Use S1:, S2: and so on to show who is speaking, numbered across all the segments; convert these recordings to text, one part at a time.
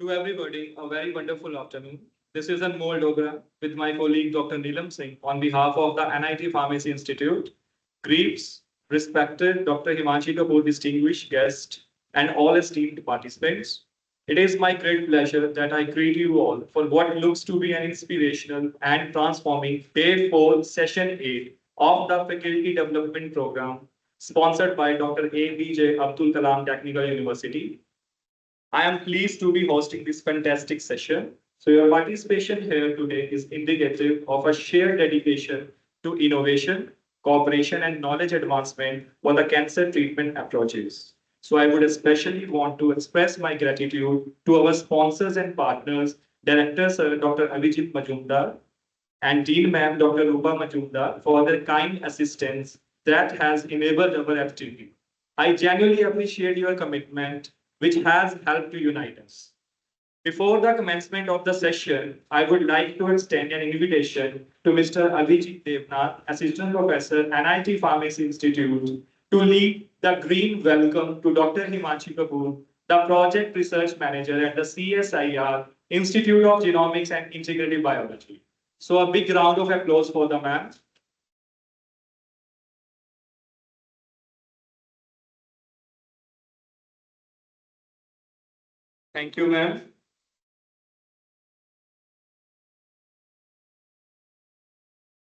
S1: To everybody, a very wonderful afternoon. This is an Moldova with my colleague Dr. Neelam Singh on behalf of the NIT Pharmacy Institute. Greets, respected Dr. Himanshi Kapoor, distinguished guest, and all esteemed participants. It is my great pleasure that I greet you all for what looks to be an inspirational and transforming Day 4, Session 8 of the Faculty Development Program, sponsored by Dr. APJ Abdul Kalam Technical University. I am pleased to be hosting this fantastic session. So your participation here today is indicative of a shared dedication to innovation, cooperation, and knowledge advancement for the cancer treatment approaches. So I would especially want to express my gratitude to our sponsors and partners, Director Sir Dr. Abhijit Majumdar and Dean Ma'am Dr. Rupa Majumdar for their kind assistance that has enabled our activity. I genuinely appreciate your commitment, which has helped to unite us. Before the commencement of the session, I would like to extend an invitation to Mr. Abhijit Devnath, Assistant Professor, NIT Pharmacy Institute, to lead the green welcome to Dr. Himanshi Kapoor, the Project Research Manager at the CSIR Institute of Genomics and Integrative Biology. So a big round of applause for the ma'am. Thank you, ma'am.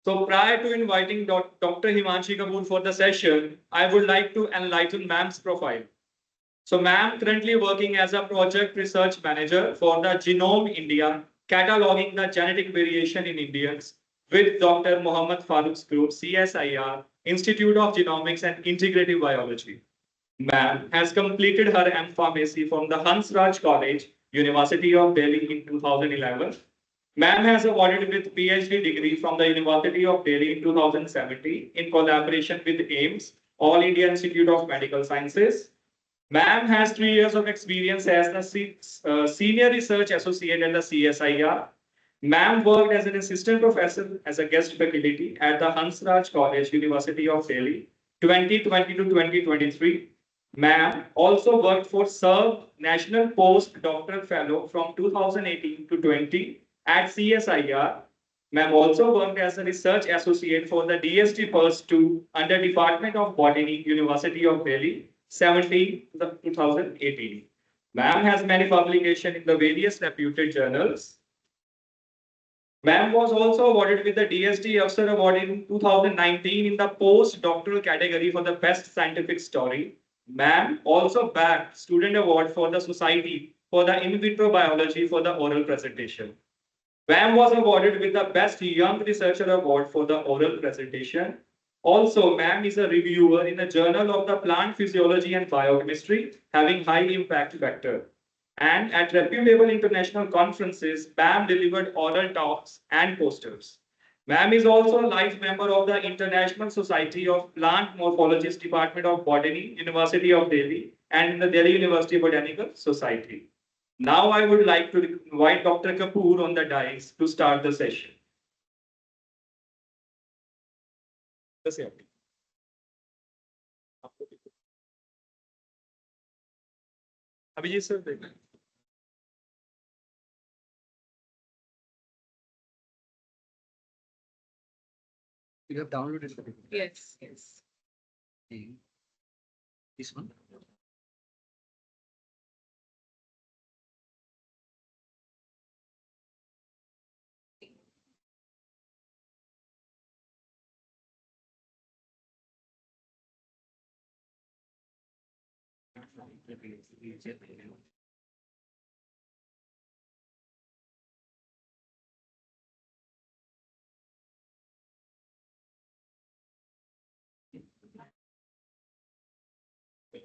S1: So prior to inviting Dr. Himanshi Kapoor for the session, I would like to enlighten ma'am's profile. So ma'am currently working as a project research manager for the Genome India, cataloging the genetic variation in Indians with Dr. Muhammad Farooq's group, CSIR, Institute of Genomics and Integrative Biology. Ma'am has completed her M.Pharmacy from the Hansraj College, University of Delhi in 2011. Ma'am has awarded with PhD degree from the University of Delhi in 2017 in collaboration with AIMS, All India Institute of Medical Sciences. Ma'am has 3 years of experience as the Senior Research Associate at the CSIR. Ma'am worked as an assistant professor as a guest faculty at the Hansraj College, University of Delhi, 2020 to 2023. Ma'am also worked for SERV National Postdoctoral Fellow from 2018 to 20 at CSIR. Ma'am also worked as a research associate for the DST First 2 under Department of Botany, University of Delhi, 17 to 2018. Ma'am has many publications in the various reputed journals. Ma'am was also awarded with the DST Afsar Award in 2019 in the postdoctoral category for the best scientific story. Ma'am also bagged student award for the Society for the Invitro Biology for the oral presentation. Ma'am was awarded with the Best Young Researcher Award for the oral presentation. Also, ma'am is a reviewer in the Journal of the Plant Physiology and Biochemistry, having high impact factor. And at reputable international conferences, ma'am delivered oral talks and posters. Ma'am is also a life member of the International Society of Plant Morphologists Department of Botany, University of Delhi, and the Delhi University Botanical Society. Now I would like to invite Dr. Kapoor on the dais to start the session. Abhijit sir, देखना.
S2: You have downloaded it.
S3: Yes, yes.
S2: This one.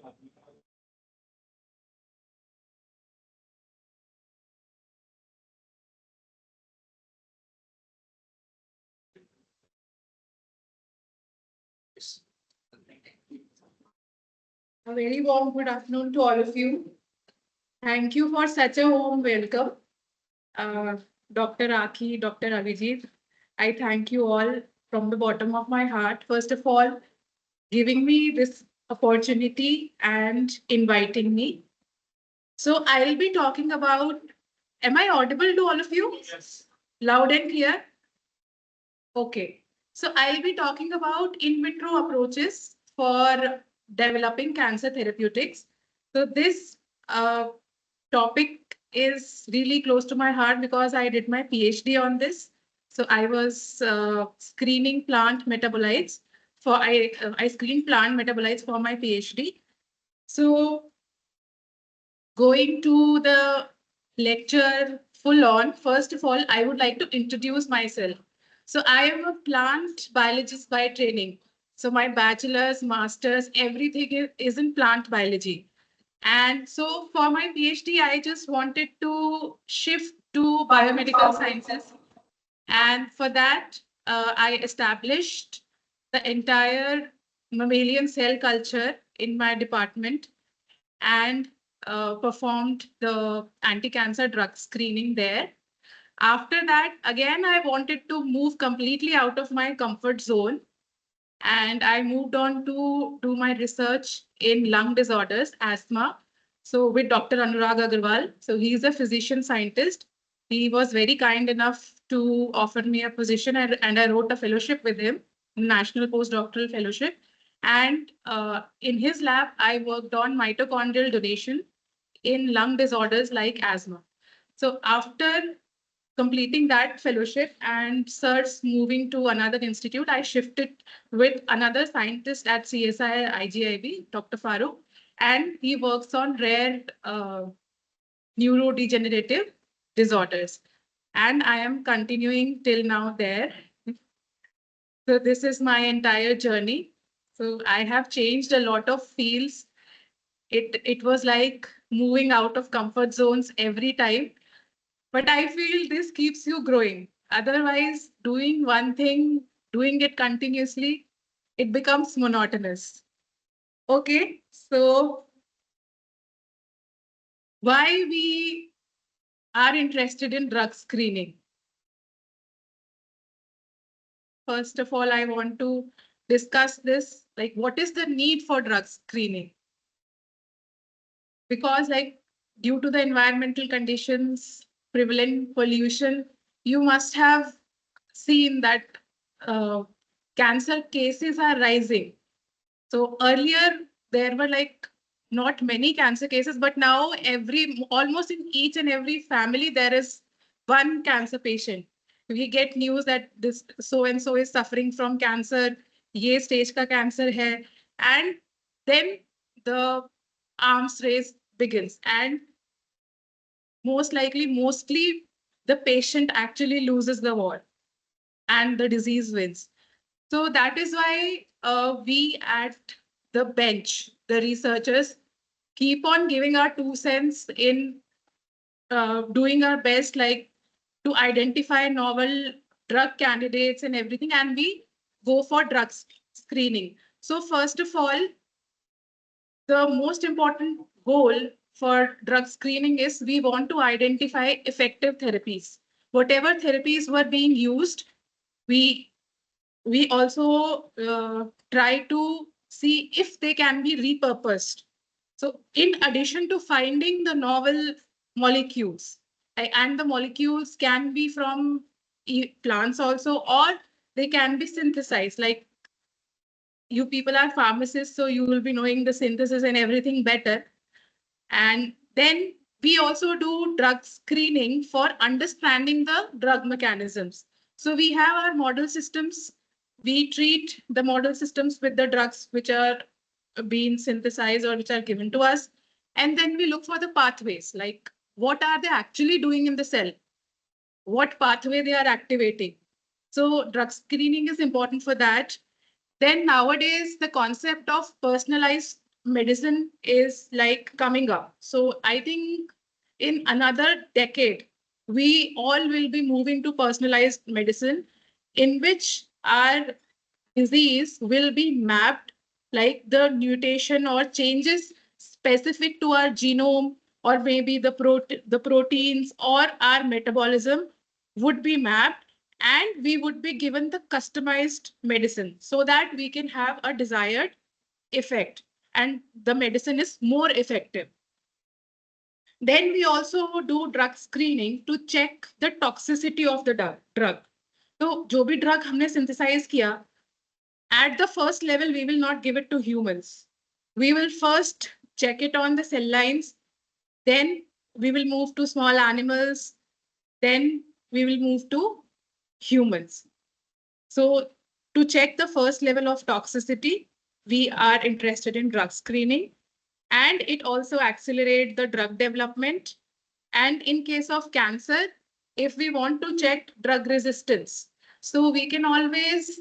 S3: A very warm good afternoon to all of you. Thank you for such a warm welcome, Dr. Aki, Dr. Avijit. I thank you all from the bottom of my heart. First of all, giving me this opportunity and inviting me. So I'll be talking about, am I audible to all of you?
S1: Yes.
S3: Loud and clear? Okay. So I'll be talking about in vitro approaches for developing cancer therapeutics. So this topic is really close to my heart because I did my PhD on this. So I was screening plant metabolites for I screened plant metabolites for my PhD. So going to the lecture full on, first of all, I would like to introduce myself. So I am a plant biologist by training. So my bachelor's, master's, everything is in plant biology. And so for my PhD, I just wanted to shift to biomedical sciences. And for that, I established the entire mammalian cell culture in my department and performed the anti-cancer drug screening there. After that, again, I wanted to move completely out of my comfort zone and I moved on to do my research in lung disorders, asthma. So with Dr. Anurag Agarwal. So he's a physician scientist. He was very kind enough to offer me a position and I wrote a fellowship with him, National Postdoctoral Fellowship. And in his lab, I worked on mitochondrial donation in lung disorders like asthma. So after completing that fellowship and search moving to another institute, I shifted with another scientist at CSI IGIB, Dr. Farooq, and he works on rare neurodegenerative disorders. And I am continuing till now there. So this is my entire journey. So I have changed a lot of fields. It was like moving out of comfort zones every time. But I feel this keeps you growing. Otherwise, doing one thing, doing it continuously, it becomes monotonous. Okay, so why we are interested in drug screening? First of all, I want to discuss this, like what is the need for drug screening? Because like due to the environmental conditions, prevalent pollution, you must have seen that uh, cancer cases are rising. So earlier there were like not many cancer cases, but now almost in each and every family there is one cancer patient. We get news that this so and so is suffering from cancer, ye stage ka cancer hai, and then the arms race begins, and mostly the patient actually loses the war and the disease wins. So that is why we at the bench, the researchers, keep on giving our 2 cents in doing our best, like to identify novel drug candidates and everything, and we go for drug screening. So first of all, the most important goal for drug screening is we want to identify effective therapies. Whatever therapies were being used, we we also try to see if they can be repurposed. So in addition to finding the novel molecules, and the molecules can be from plants also, or they can be synthesized. Like you people are pharmacists, so you will be knowing the synthesis and everything better. And then we also do drug screening for understanding the drug mechanisms. So we have our model systems. We treat the model systems with the drugs which are being synthesized or which are given to us. And then we look for the pathways, like what are they actually doing in the cell? What pathway they are activating? So drug screening is important for that. Then nowadays, the concept of personalized medicine is like coming up. So I think in another decade, we all will be moving to personalized medicine in which our disease will be mapped, like the mutation or changes specific to our genome, or maybe the proteins or our metabolism would be mapped, and we would be given the customized medicine so that we can have a desired effect and the medicine is more effective. Then we also do drug screening to check the toxicity of the drug. So जो भी drug हमने synthesize किया, at the first level, we will not give it to humans. We will first check it on the cell lines. Then we will move to small animals. Then we will move to humans. So to check the first level of toxicity, we are interested in drug screening. And it also accelerates the drug development. And in case of cancer, if we want to check drug resistance, so we can always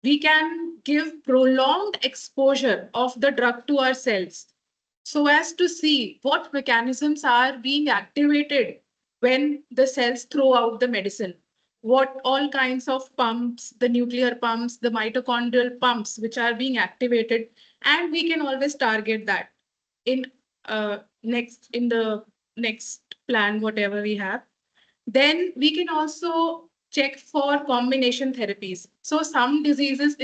S3: we can give prolonged exposure of the drug to our cells so as to see what mechanisms are being activated when the cells throw out the medicine. What all kinds of pumps, the nuclear pumps, the mitochondrial pumps, which are being activated, and we can always target that in the next plan, whatever we have. Then we can also check for combination therapies. So in some diseases,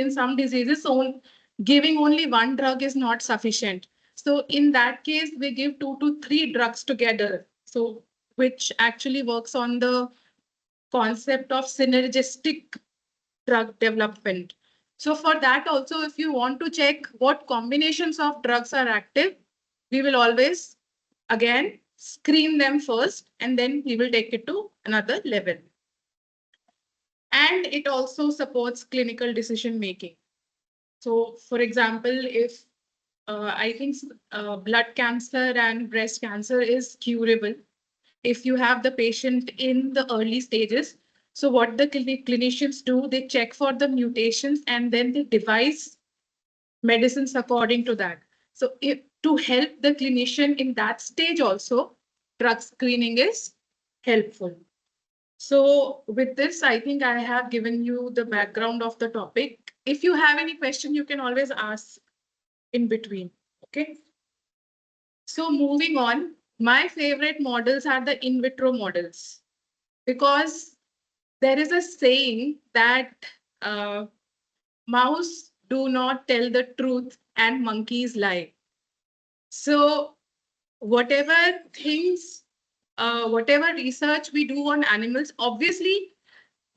S3: giving only one drug is not sufficient. So in that case, we give 2 to 3 drugs together. So which actually works on the concept of synergistic drug development. So for that also, if you want to check what combinations of drugs are active, we will always again screen them first, and then we will take it to another level. And it also supports clinical decision making. So for example, if I think blood cancer and breast cancer is curable if you have the patient in the early stages. So what the clinicians do, they check for the mutations and then they devise medicines according to that. So if to help the clinician in that stage also, drug screening is helpful. So with this, I think I have given you the background of the topic. If you have any question, you can always ask in between. Okay. So moving on, my favorite models are the in vitro models because there is a saying that mouse do not tell the truth and monkeys lie. So whatever things, whatever research we do on animals, obviously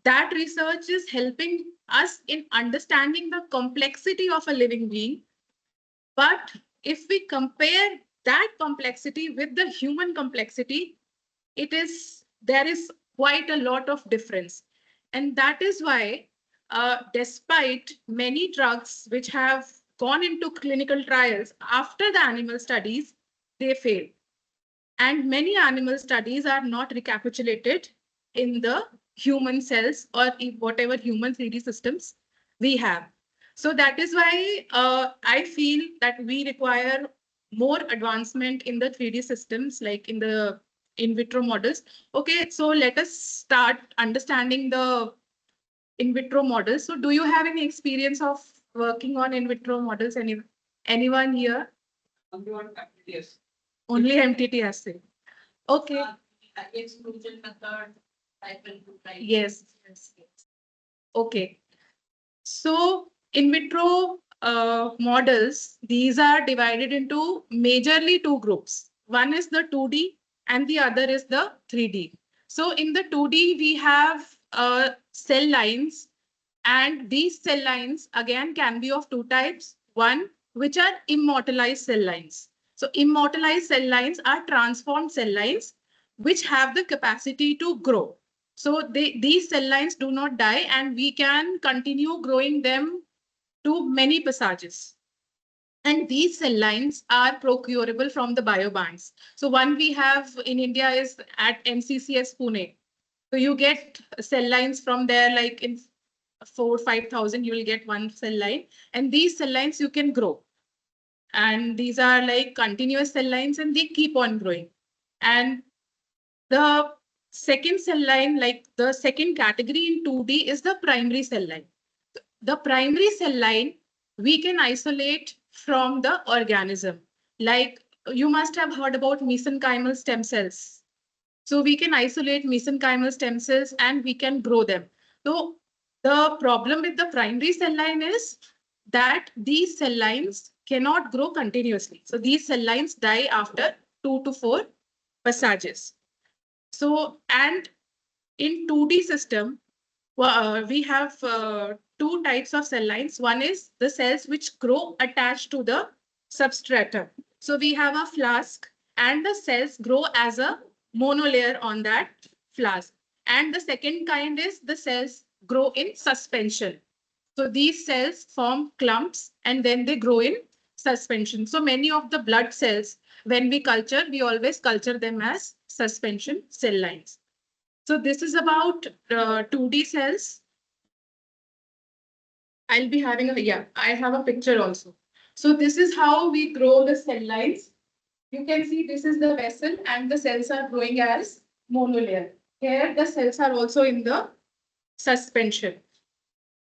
S3: that research is helping us in understanding the complexity of a living being. But if we compare that complexity with the human complexity, there is quite a lot of difference. And that is why, despite many drugs which have gone into clinical trials after the animal studies, they fail. And many animal studies are not recapitulated in the human cells or in whatever human 3D systems we have. So that is why I feel that we require more advancement in the 3D systems, like in the in vitro models. Okay, so let us start understanding the in vitro models. So do you have any experience of working on in vitro models? Anyone here?
S2: Only one yes.
S3: Only MTT assay. Okay.
S4: Exclusion method.
S3: Yes. Okay. So in vitro models, these are divided into majorly 2 groups. One is the 2D and the other is the 3D. So in the 2D, we have cell lines, and these cell lines again can be of 2 types. One, which are immortalized cell lines. So immortalized cell lines are transformed cell lines which have the capacity to grow. So these cell lines do not die and we can continue growing them to many passages. And these cell lines are procurable from the biobanks. So one we have in India is at MCCS Pune. So you get cell lines from there, like in 5,000, you will get one cell line. And these cell lines you can grow. And these are like continuous cell lines and they keep on growing. And the second cell line, like the second category in 2D is the primary cell line. The primary cell line, we can isolate from the organism. Like you must have heard about mesenchymal stem cells. So we can isolate mesenchymal stem cells and we can grow them. So the problem with the primary cell line is that these cell lines cannot grow continuously. So these cell lines die after 2 to 4 passages. So, and in 2D system, we have two types of cell lines. One is the cells which grow attached to the substratum. So we have a flask and the cells grow as a monolayer on that flask. And the second kind is the cells grow in suspension. So these cells form clumps and then they grow in suspension. So many of the blood cells, when we culture, we always culture them as suspension cell lines. So this is about 2D cells. I'll be having I have a picture also. So this is how we grow the cell lines. You can see this is the vessel and the cells are growing as monolayer. Here the cells are also in the suspension.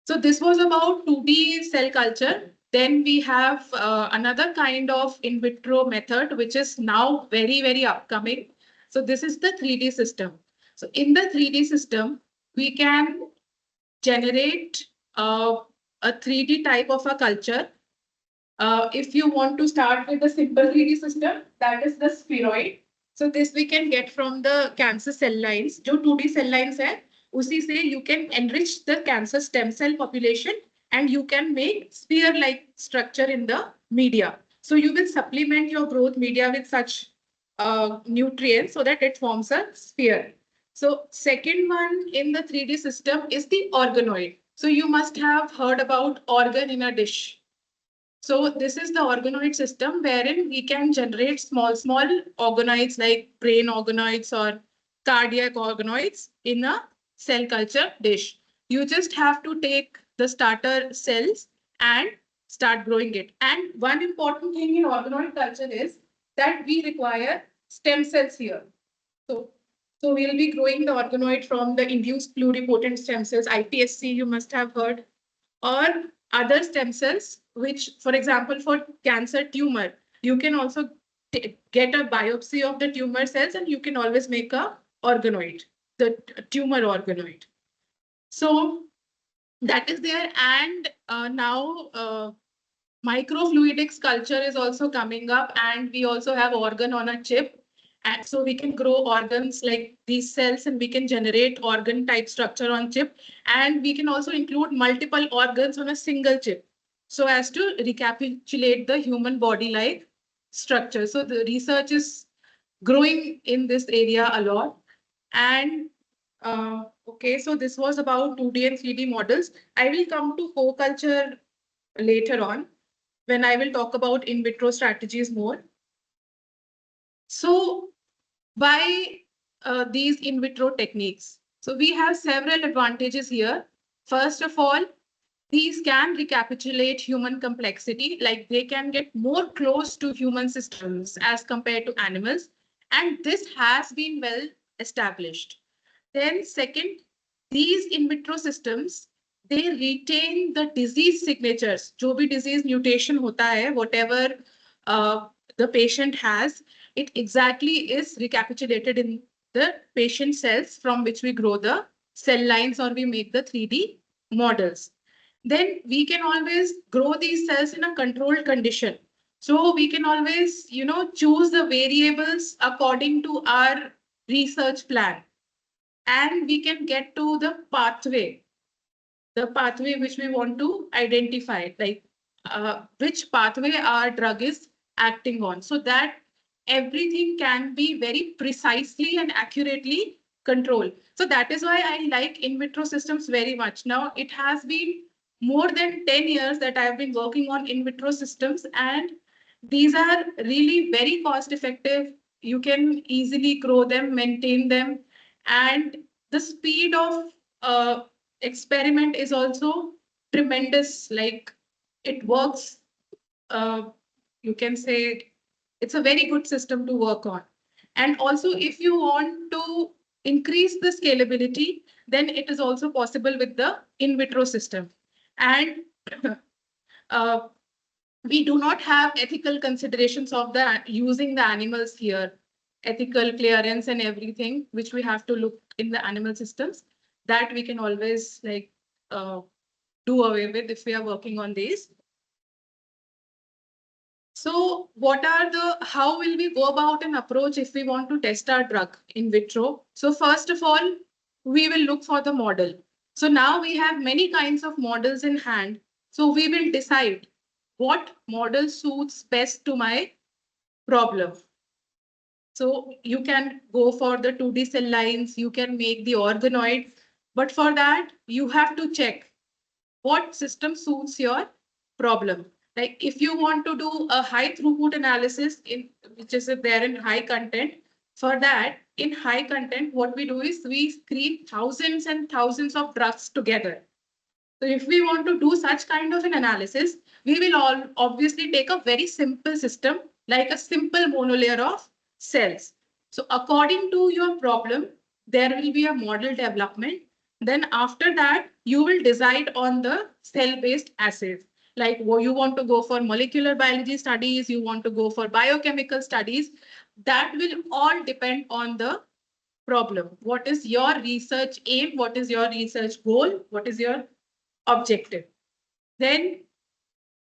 S3: So this was about 2D cell culture. Then we have another kind of in vitro method, which is now very, very upcoming. So this is the 3D system. So in the 3D system, we can generate a 3D type of a culture. If you want to start with the simple 3D system, that is the spheroid. So this we can get from the cancer cell lines. जो 2D cell lines है, उसी से you can enrich the cancer stem cell population and you can make sphere-like structure in the media. So you will supplement your growth media with such nutrients so that it forms a sphere. So second one in the 3D system is the organoid. So you must have heard about organ in a dish. So this is the organoid system wherein we can generate small organoids like brain organoids or cardiac organoids in a cell culture dish. You just have to take the starter cells and start growing it. And one important thing in organoid culture is that we require stem cells here. So we'll be growing the organoid from the induced pluripotent stem cells, iPSC, you must have heard, or other stem cells, which, for example, for cancer tumor, you can also get a biopsy of the tumor cells and you can always make a organoid, the tumor organoid. So that is there. And now microfluidics culture is also coming up, and we also have organ on a chip. And so we can grow organs like these cells and we can generate organ type structure on chip. And we can also include multiple organs on a single chip so as to recapitulate the human body like structure. So the research is growing in this area a lot. And okay, so this was about 2D and 3D models. I will come to co-culture later on when I will talk about in vitro strategies more. So why these in vitro techniques? So we have several advantages here. First of all, these can recapitulate human complexity, like they can get more close to human systems as compared to animals. And this has been well established. Then second, these in vitro systems, they retain the disease signatures. जो भी disease mutation होता है, whatever the patient has, it exactly is recapitulated in the patient cells from which we grow the cell lines or we make the 3D models. Then we can always grow these cells in a controlled condition. So we can always, choose the variables according to our research plan. And we can get to the pathway which we want to identify, like which pathway our drug is acting on, so that everything can be very precisely and accurately controlled. So that is why I like in vitro systems very much. Now, it has been more than 10 years that I've been working on in vitro systems, and these are really very cost effective. You can easily grow them, maintain them, and the speed of experiment is also tremendous. Like it works. You can say it's a very good system to work on. And also, if you want to increase the scalability, then it is also possible with the in vitro system. And uh, we do not have ethical considerations of the using the animals here, ethical clearance and everything, which we have to look in the animal systems, that we can always like do away with if we are working on these. So what are how will we go about an approach if we want to test our drug in vitro? So first of all, we will look for the model. So now we have many kinds of models in hand. So we will decide what model suits best to my problem. So you can go for the 2D cell lines, you can make the organoids, but for that, you have to check what system suits your problem. Like if you want to do a high throughput analysis in which is there in high content, for that in high content, what we do is we screen thousands and thousands of drugs together. So if we want to do such kind of an analysis, we will all obviously take a very simple system like a simple monolayer of cells. So according to your problem, there will be a model development. Then after that, you will decide on the cell-based assays. Like you want to go for molecular biology studies, you want to go for biochemical studies. That will all depend on the problem. What is your research aim? What is your research goal? What is your objective? Then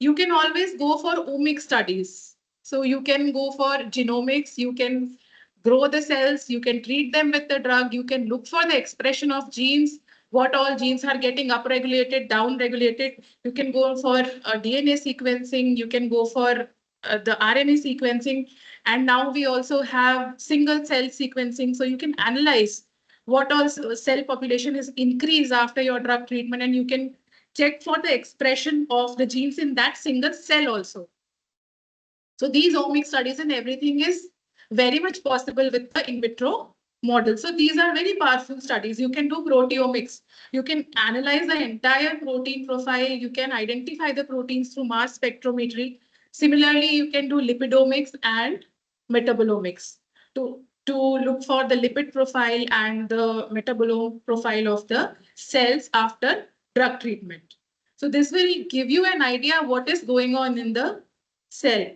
S3: you can always go for omic studies. So you can go for genomics, you can grow the cells, you can treat them with the drug, you can look for the expression of genes, what all genes are getting upregulated, downregulated. You can go for DNA sequencing, you can go for the RNA sequencing. And now we also have single cell sequencing. So you can analyze what all cell population is increased after your drug treatment, and you can check for the expression of the genes in that single cell also. So these omic studies and everything is very much possible with the in vitro model. So these are very powerful studies. You can do proteomics. You can analyze the entire protein profile. You can identify the proteins through mass spectrometry. Similarly, you can do lipidomics and metabolomics to look for the lipid profile and the metabolome profile of the cells after drug treatment. So this will give you an idea what is going on in the cell.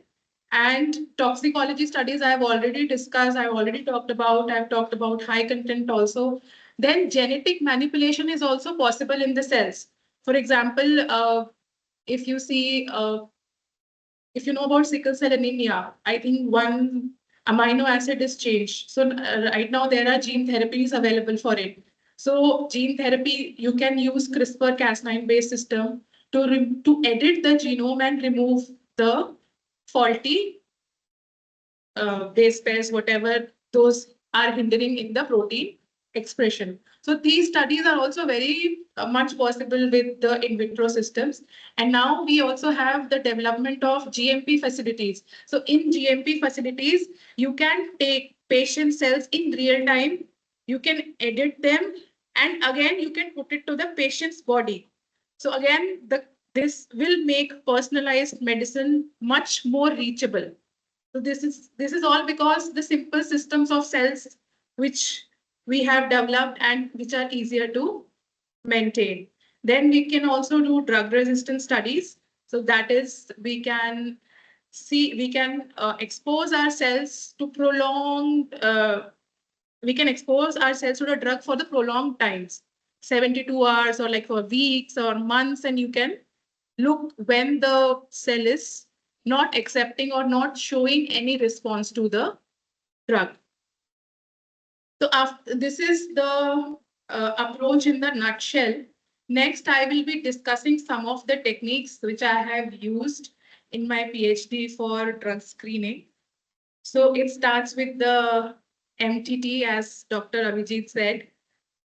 S3: And toxicology studies I've already discussed, I've talked about high content also. Then genetic manipulation is also possible in the cells. For example, if you see, if you know about sickle cell anemia, I think one amino acid is changed. So right now there are gene therapies available for it. So gene therapy, you can use CRISPR-Cas9 based system to edit the genome and remove the faulty base pairs, whatever those are hindering in the protein expression. So these studies are also very much possible with the in vitro systems. And now we also have the development of GMP facilities. So in GMP facilities, you can take patient cells in real time, you can edit them, and again, you can put it to the patient's body. So again, this will make personalized medicine much more reachable. So this is all because the simple systems of cells which we have developed and which are easier to maintain. Then we can also do drug resistant studies. So that is we can expose our cells to we can expose our cells to the drug for the prolonged times, 72 hours or like for weeks or months, and you can look when the cell is not accepting or not showing any response to the drug. So after this is the approach in the nutshell. Next, I will be discussing some of the techniques which I have used in my PhD for drug screening. So it starts with the MTT, as Dr. Abhijit said.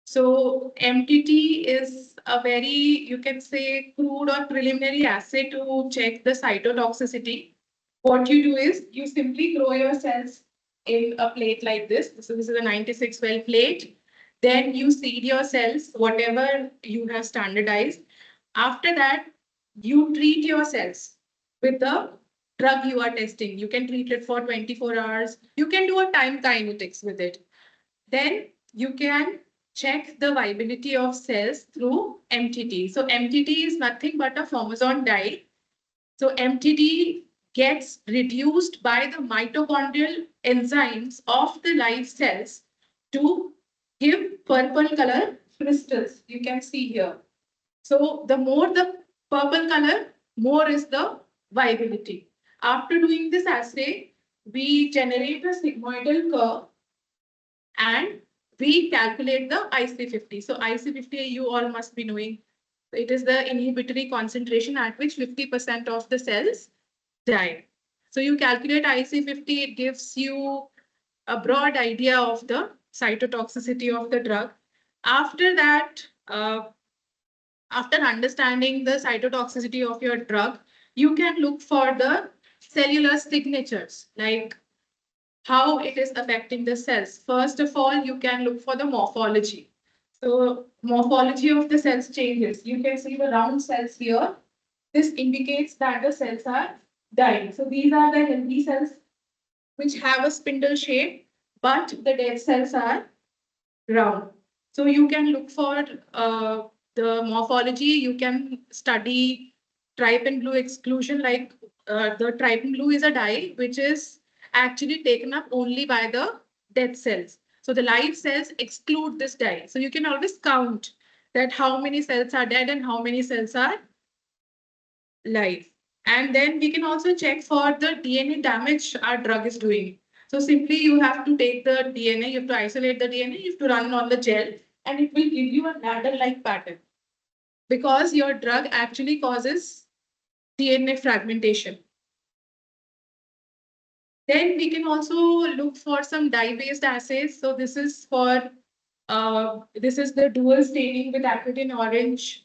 S3: So MTT is a very, you can say, crude or preliminary assay to check the cytotoxicity. What you do is you simply grow your cells in a plate like this. This is a 96 well plate. Then you seed your cells, whatever you have standardized. After that, you treat your cells with the drug you are testing. You can treat it for 24 hours. You can do a time kinetics with it. Then you can check the viability of cells through MTT. So MTT is nothing but a formazole dye. So MTT gets reduced by the mitochondrial enzymes of the live cells to give purple color crystals. You can see here. So the more the purple color, more is the viability. After doing this assay, we generate a sigmoidal curve and we calculate the IC50. So IC50 you all must be knowing. It is the inhibitory concentration at which 50% of the cells die. So you calculate IC50, it gives you a broad idea of the cytotoxicity of the drug. After that, after understanding the cytotoxicity of your drug, you can look for the cellular signatures, like how it is affecting the cells. First of all, you can look for the morphology. So morphology of the cells changes. You can see the round cells here. This indicates that the cells are dying. So these are the healthy cells which have a spindle shape, but the dead cells are round. So you can look for the morphology. You can study trypan blue exclusion. Like the trypan blue is a dye which is actually taken up only by the dead cells. So the live cells exclude this dye. So you can always count that how many cells are dead and how many cells are live. And then we can also check for the DNA damage our drug is doing. So simply you have to take the DNA, you have to isolate the DNA, you have to run on the gel, and it will give you a ladder-like pattern. Because your drug actually causes DNA fragmentation. Then we can also look for some dye-based assays. So this is for this is the dual staining with acridine orange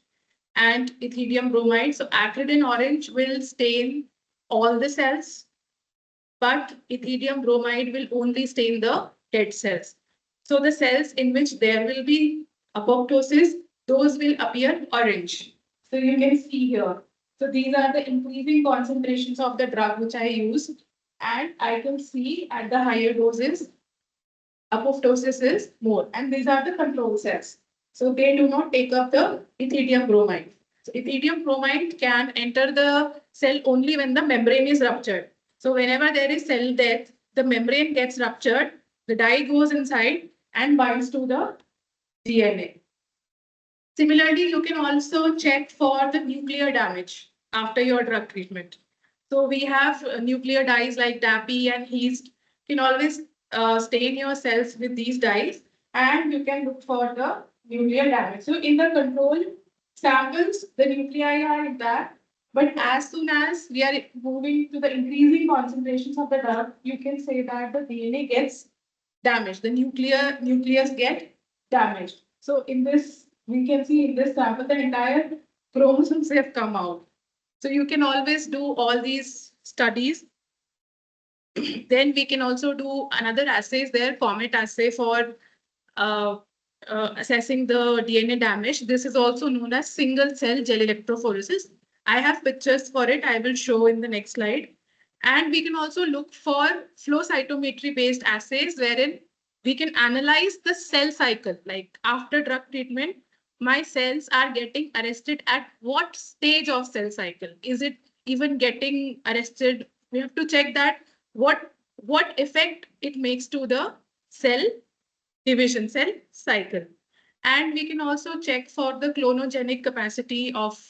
S3: and ethidium bromide. So acridine orange will stain all the cells, but ethidium bromide will only stain the dead cells. So the cells in which there will be apoptosis, those will appear orange. So you can see here. So these are the increasing concentrations of the drug which I use. And I can see at the higher doses, apoptosis is more. And these are the control cells. So they do not take up the ethidium bromide. So ethidium bromide can enter the cell only when the membrane is ruptured. So whenever there is cell death, the membrane gets ruptured, the dye goes inside and binds to the DNA. Similarly, you can also check for the nuclear damage after your drug treatment. So we have nuclear dyes like DAPI and HEAST. You can always stain your cells with these dyes and you can look for the nuclear damage. So in the control samples, the nuclei are intact, but as soon as we are moving to the increasing concentrations of the drug, you can say that the DNA gets damaged, the nucleus get damaged. So in this, we can see in this sample, the entire chromosomes have come out. So you can always do all these studies. Then we can also do another assays there, Comet assay for assessing the DNA damage. This is also known as single cell gel electrophoresis. I have pictures for it. I will show in the next slide. And we can also look for flow cytometry based assays wherein we can analyze the cell cycle. Like after drug treatment, my cells are getting arrested at what stage of cell cycle? Is it even getting arrested? We have to check that what effect it makes to the cell division, cell cycle. And we can also check for the clonogenic capacity of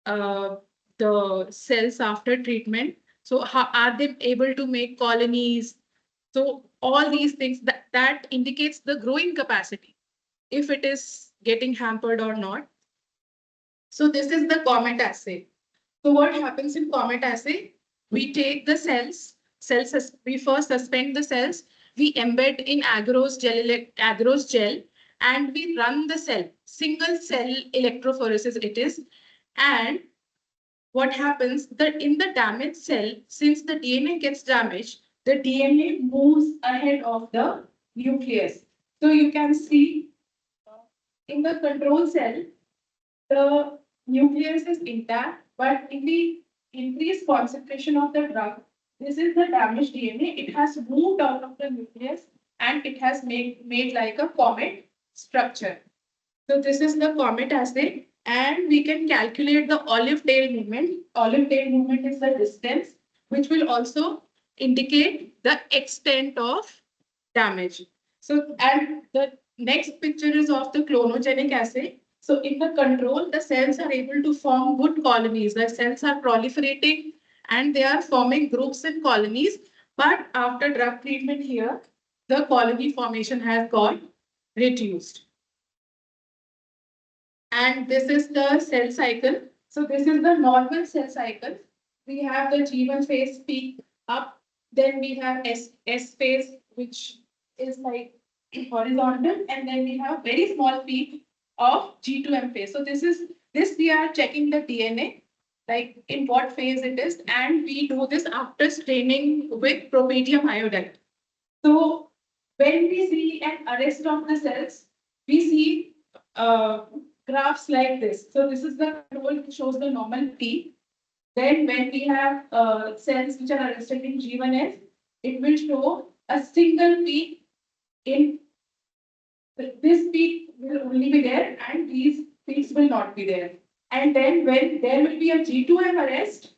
S3: the cells after treatment. So how are they able to make colonies? So all these things that indicates the growing capacity, if it is getting hampered or not. So this is the Comet assay. So what happens in Comet assay? We take the cells, we first suspend the cells, we embed in agarose gel, and we run the cell, single cell electrophoresis it is. And what happens that in the damaged cell, since the DNA gets damaged, the DNA moves ahead of the nucleus. So you can see in the control cell, the nucleus is intact, but in the increased concentration of the drug, this is the damaged DNA. It has moved out of the nucleus and it has made like a comet structure. So this is the comet assay, and we can calculate the olive tail movement. Olive tail movement is the distance, which will also indicate the extent of damage. So, and the next picture is of the clonogenic assay. So in the control, the cells are able to form good colonies. The cells are proliferating and they are forming groups and colonies. But after drug treatment here, the colony formation has got reduced. And this is the cell cycle. So this is the normal cell cycle. We have the G1 phase peak up. Then we have S phase, which is like horizontal. And then we have very small peak of G2M phase. So this we are checking the DNA, like in what phase it is. And we do this after staining with propadium iodide. So when we see an arrest of the cells, we see graphs like this. So this is the control which shows the normal T. Then when we have cells which are arrested in G1S, it will show a single peak in this peak will only be there and these peaks will not be there. And then when there will be a G2M arrest,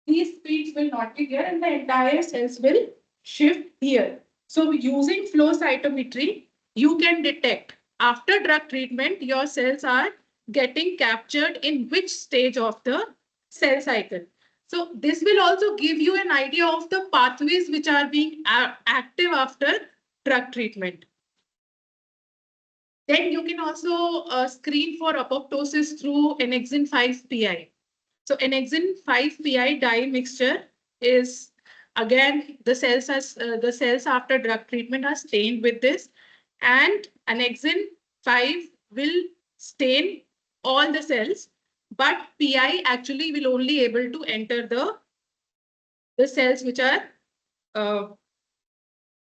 S3: these peaks will not be there and the entire cells will shift here. So using flow cytometry, you can detect after drug treatment, your cells are getting captured in which stage of the cell cycle. So this will also give you an idea of the pathways which are being active after drug treatment. Then you can also screen for apoptosis through annexin 5 PI. So annexin 5 PI dye mixture is again the cells after drug treatment are stained with this, and annexin 5 will stain all the cells, but PI actually will only able to enter the cells which are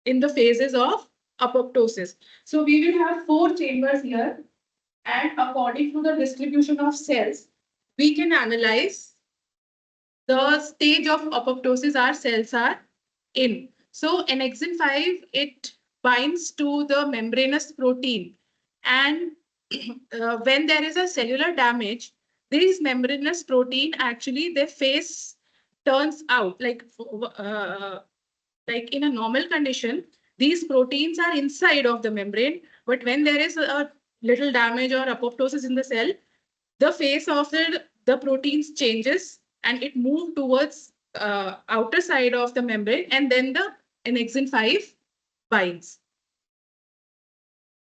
S3: in the phases of apoptosis. So we will have 4 chambers here, and according to the distribution of cells, we can analyze the stage of apoptosis our cells are in. So annexin 5, it binds to the membranous protein, and when there is a cellular damage, these membranous protein actually their face turns out like in a normal condition, these proteins are inside of the membrane, but when there is a little damage or apoptosis in the cell, the face of the proteins changes and it moves towards outer side of the membrane, and then the annexin 5 binds.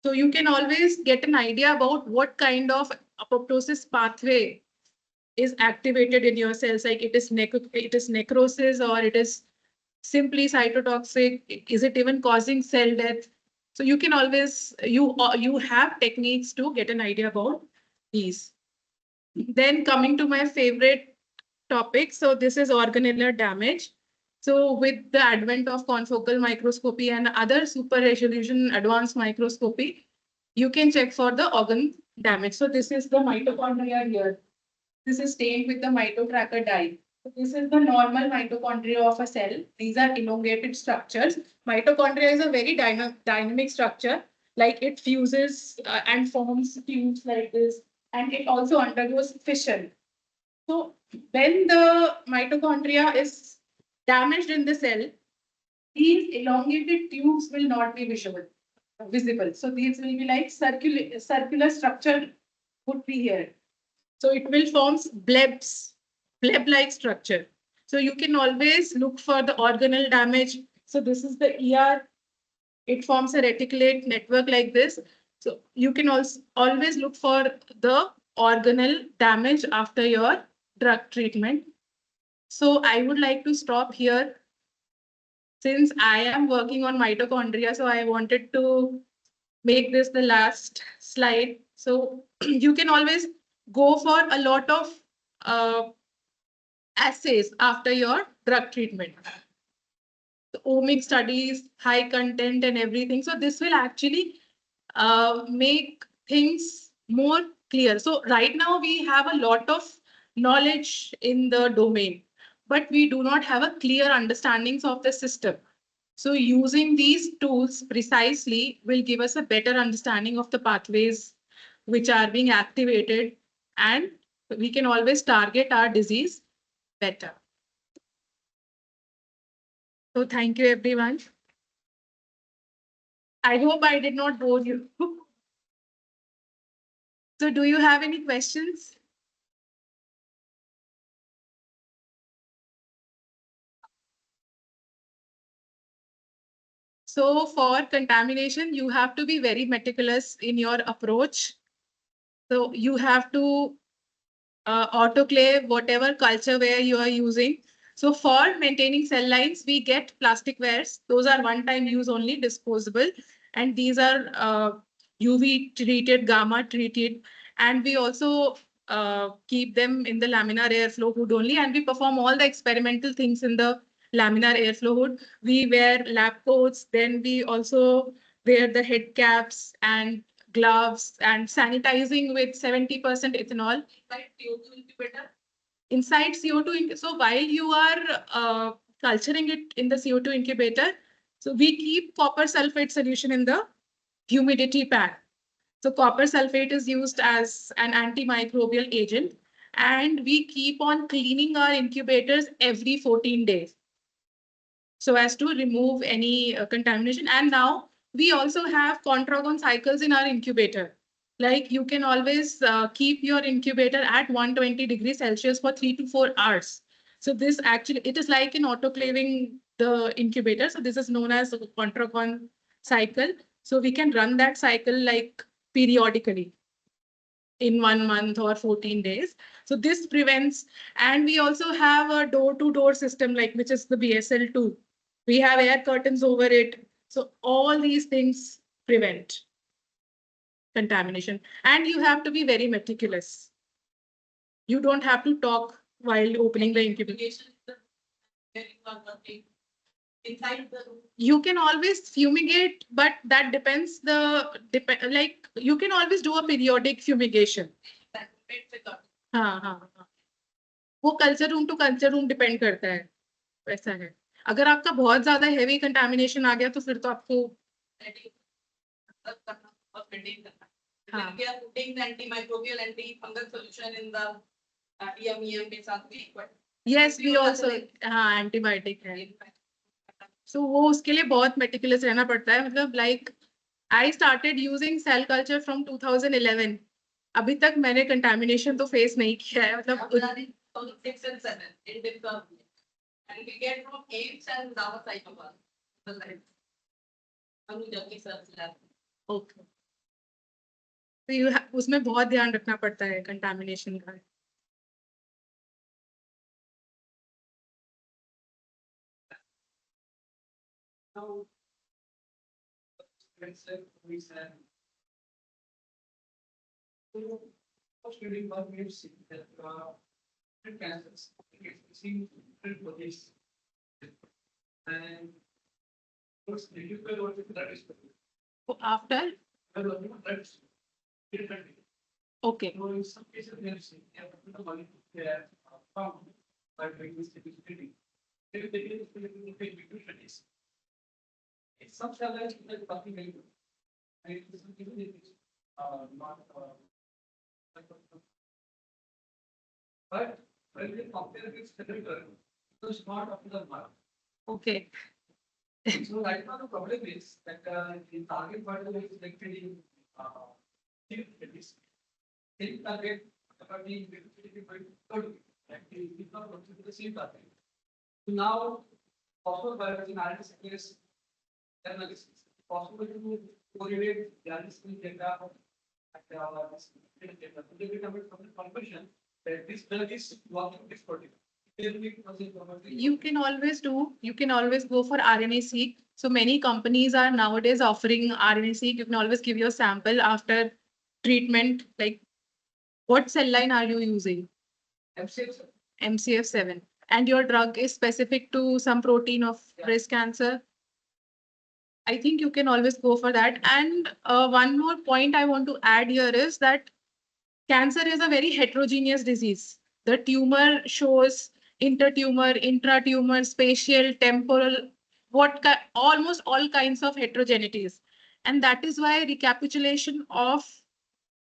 S3: So you can always get an idea about what kind of apoptosis pathway is activated in your cells, like it is necrosis or it is simply cytotoxic, is it even causing cell death? So you can always, you have techniques to get an idea about these. Then coming to my favorite topic, so this is organellar damage. So with the advent of confocal microscopy and other super resolution advanced microscopy, you can check for the organ damage. So this is the mitochondria here. This is stained with the mitotracker dye. So this is the normal mitochondria of a cell. These are elongated structures. Mitochondria is a very dynamic structure, like it fuses and forms tubes like this, and it also undergoes fission. So when the mitochondria is damaged in the cell, these elongated tubes will not be visible. So these will be like circular structure would be here. So it will form bleb-like structure. So you can always look for the organelle damage. So this is the ER. It forms a reticulate network like this. So you can also always look for the organelle damage after your drug treatment. So I would like to stop here since I am working on mitochondria. So I wanted to make this the last slide. So you can always go for a lot of assays after your drug treatment. The omic studies, high content and everything. So this will actually make things more clear. So right now we have a lot of knowledge in the domain, but we do not have a clear understandings of the system. So using these tools precisely will give us a better understanding of the pathways which are being activated, and we can always target our disease better. So thank you, everyone. I hope I did not bore you. So do you have any questions? So for contamination, you have to be very meticulous in your approach. So you have to autoclave whatever culture ware you are using. So for maintaining cell lines, we get plastic wares. Those are one-time use only, disposable. And these are UV treated, gamma treated. And we also keep them in the laminar airflow hood only. And we perform all the experimental things in the laminar airflow hood. We wear lab coats. Then we also wear the head caps and gloves and sanitizing with 70% ethanol.
S4: Like CO2 will be better.
S3: Inside CO2, so while you are culturing it in the CO2 incubator, so we keep copper sulfate solution in the humidity pad. So copper sulfate is used as an antimicrobial agent, and we keep on cleaning our incubators every 14 days so as to remove any contamination. And now we also have contragon cycles in our incubator. Like you can always keep your incubator at 120 degrees Celsius for 3 to 4 hours. So this actually, it is like an autoclaving the incubator. So this is known as a contragon cycle. So we can run that cycle like periodically in 1 month or 14 days. So this prevents, and we also have a door-to-door system, like which is the BSL2. We have air curtains over it. So all these things prevent contamination. And you have to be very meticulous. You don't have to talk while opening the incubator.
S4: Fumigation is the very one thing. Inside the room.
S3: You can always fumigate, but that depends like you can always do a periodic fumigation.
S4: That depends with the
S3: हाँ हाँ हाँ वो culture room to culture room depend करता है वैसा है अगर आपका बहुत ज्यादा हेवी कंटामिनेशन आ गया तो फिर तो आपको
S4: setting, करना और maintain करना.
S3: हाँ.
S4: When we are putting the antimicrobial antifungal solution in the EM के साथ भी, but
S3: यस वी आल्सो हाँ एंटीबायोटिक है सो वो उसके लिए बहुत मेटिकुलस रहना पड़ता है मतलब like I started using cell culture from 2011 अभी तक मैंने कंटामिनेशन तो फेस नहीं किया है मतलब
S4: 6 and 7 in different, and we get from AIDS and Zava cytoplasm. The life. Anuja sir lab.
S3: Okay तो उसमें बहुत ध्यान रखना पड़ता है कंटामिनेशन का
S2: Now, let's say we said. So, first reading what we have seen that different cancers, we see different bodies. And what's the usual what is that is
S3: after
S2: that's different.
S3: Okay
S2: So in some cases we have seen the molecule they are found by doing this activity. If they get into studies. It's some cell lines like talking very good. And it is given it is not but when we compare with cellular, it is not up to the mark.
S3: Okay
S2: So right now the problem is that the target particle is selected in same target, but the third actually is not working with the same target. So now possible biology and RNA is analysis. Possible to correlate the RNA data and this data. So they become from the conclusion that this drug is working this particular.
S3: you can always go for RNA-seq. So many companies are nowadays offering RNA-seq. You can always give your sample after treatment. Like, what cell line are you using?
S2: MCF,
S3: MCF7. And your drug is specific to some protein of breast cancer. I think you can always go for that. And one more point I want to add here is that cancer is a very heterogeneous disease. The tumor shows intertumor, intratumor, spatial, temporal, almost all kinds of heterogeneities. And that is why recapitulation of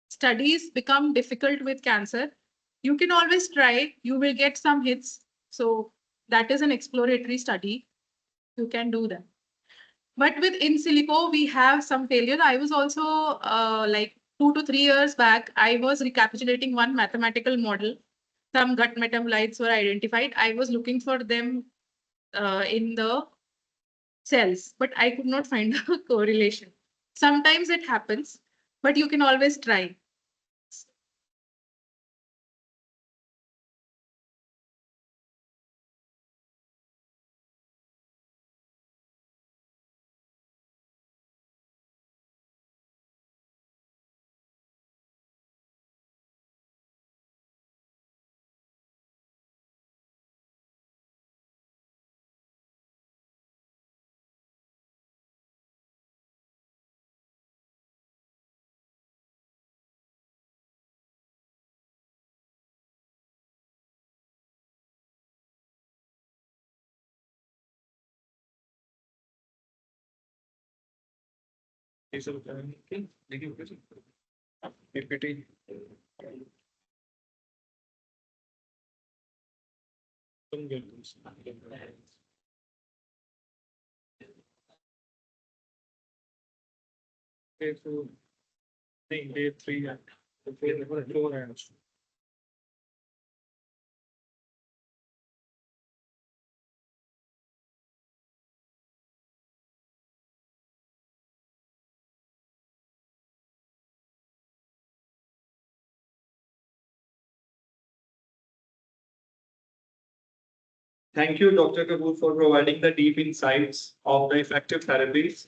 S3: studies become difficult with cancer. You can always try, you will get some hits. So that is an exploratory study. You can do that. But with in silico, we have some failure. I was also like 2 to 3 years back, I was recapitulating one mathematical model. Some gut metabolites were identified. I was looking for them in the cells, but I could not find a correlation. Sometimes it happens, but you can always try.
S1: PPT. Okay, so day 3 and day 4 and thank you, Dr. Kapoor, for providing the deep insights of the effective therapies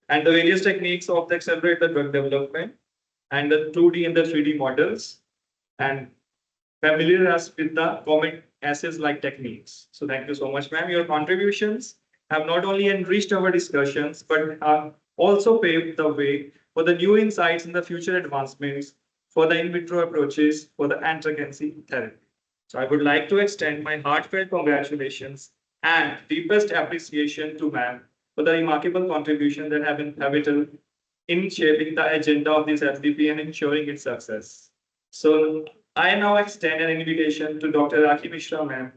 S1: and the various techniques of the accelerate the drug development and the 2D and the 3D models and familiar us with the common assays like techniques. So thank you so much, ma'am. Your contributions have not only enriched our discussions, but have also paved the way for the new insights in the future advancements for the in vitro approaches for the anti-cancer therapy. So I would like to extend my heartfelt congratulations and deepest appreciation to ma'am for the remarkable contribution that have been pivotal in shaping the agenda of this FDP and ensuring its success. So I now extend an invitation to Dr. Rakhi Mishra ma'am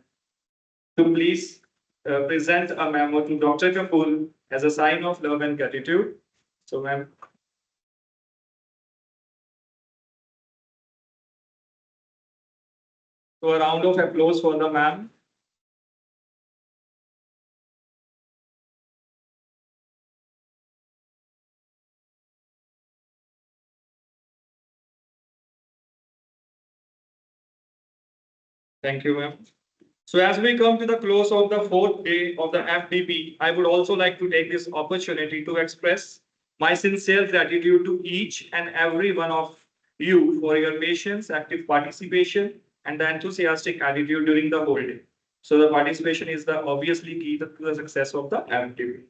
S1: to please present a memo to Dr. Kapoor as a sign of love and gratitude. So ma'am. So a round of applause for the ma'am. Thank you, ma'am. So as we come to the close of the fourth day of the FDP, I would also like to take this opportunity to express my sincere gratitude to each and every one of you for your patience, active participation, and the enthusiastic attitude during the whole day. So the participation is the obviously key to the success of the FDP.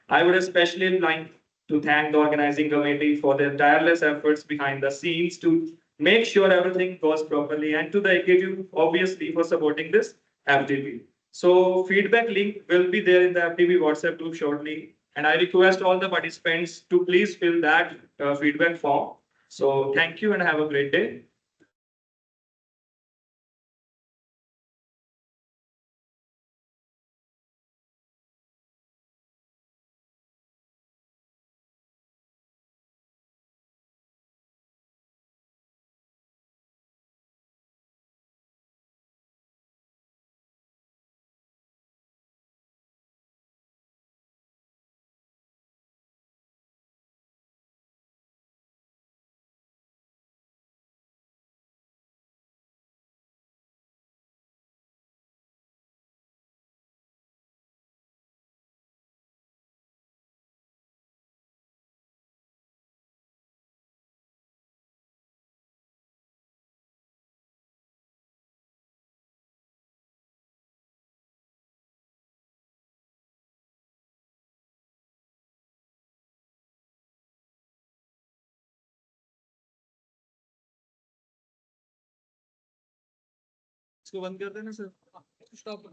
S1: I would especially like to thank the organizing committee for their tireless efforts behind the scenes to make sure everything goes properly and to the executive obviously for supporting this FTP. So feedback link will be there in the FTP WhatsApp group shortly. And I request all the participants to please fill that feedback form. So thank you and have a great day. इसको बंद कर देना sir.
S2: Stop.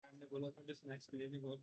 S1: हमने बोला था snacks के लिए भी बोल